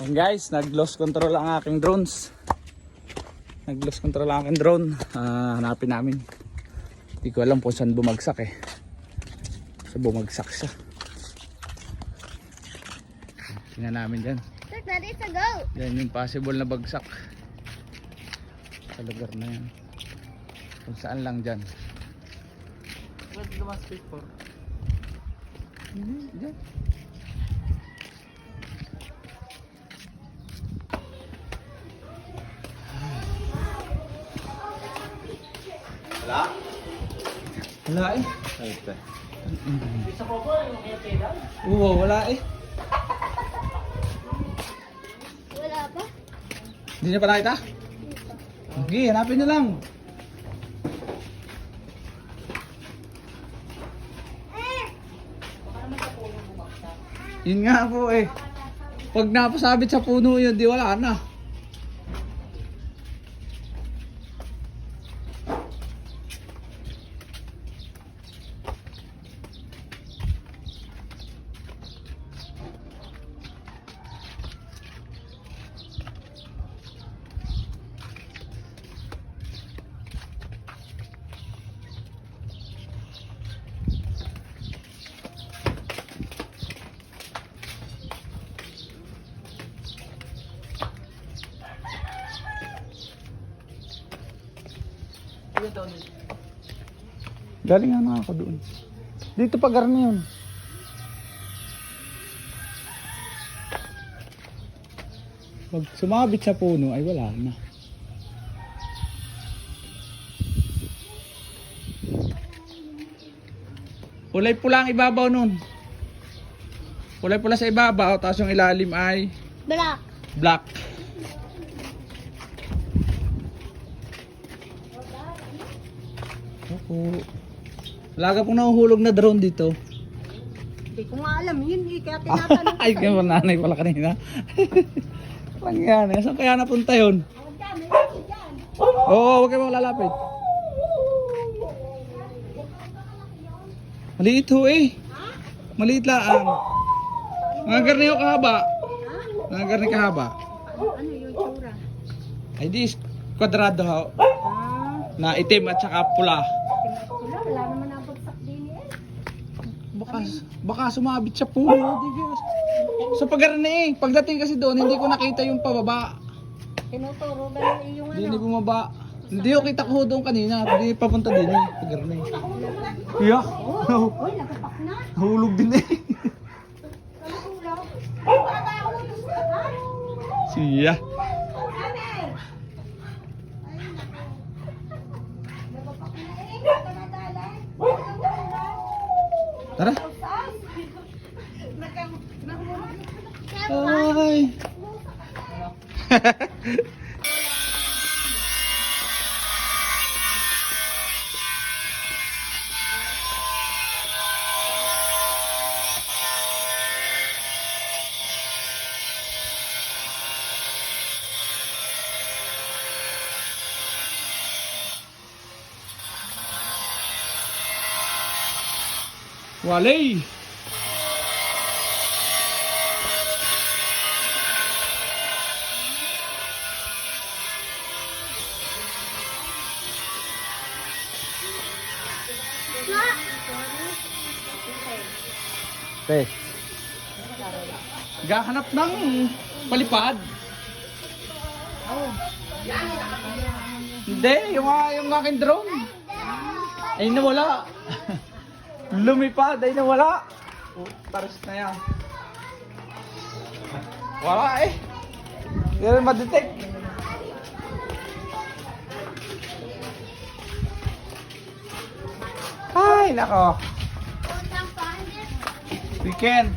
Ayan guys, nag-loss control ang aking drones. Nag-loss control ang aking drone. Hanapin namin. Hindi ko alam kung saan bumagsak eh. So bumagsak siya. Tingnan namin dyan. Look, that is a goat. Yan yung possible na bagsak. Sa lugar na yan. Kung saan lang dyan. Where's the mask for? Dyan. Wala? Wala eh. Ay, ito. Isa ko ba yung kaya Oo, wala eh. Wala pa? Hindi niya pa nakita? Okay, hanapin niyo lang. Yun nga po eh. Pag napasabit sa puno yun, di wala na. Galing nga ako doon. Dito pa garni yun. Pag sumabit sa puno ay wala na. Kulay pula ang ibabaw nun. Kulay pula sa ibabaw, tapos yung ilalim ay Black. black. Opo. Wala ka pong nahuhulog na drone dito. Hindi ko nga alam yun eh, kaya tinatanong. Ay, kaya nanay pala kanina. Lang yan, saan kaya napunta yun? Oo, huwag kayo maglalapit. Maliit ho eh. Maliit lang. Mga garni ho kahaba. Mga garni kahaba. Ano yung tsura? Ay di, kwadrado ho. Na itim at saka pula. Wala naman nabagsak din eh. Baka sumabit sa puno. Sa paggarni eh. Pagdating kasi doon, hindi ko nakita yung pababa. Tinuturo ba yung Hindi bumaba. Hindi ko kita ko doon kanina. Hindi papunta din yung paggarni. Iya. Uy, nagapak na. Nahulog din eh. Siya. Tara. Ay. Walay. Te. Gahanap ng palipad. Hindi, yung aking drone. Ay nawala. Lumipad, ay nawala. Taras na yan. Wala eh. Hindi rin ma-detect. Ay, nako. Weekend.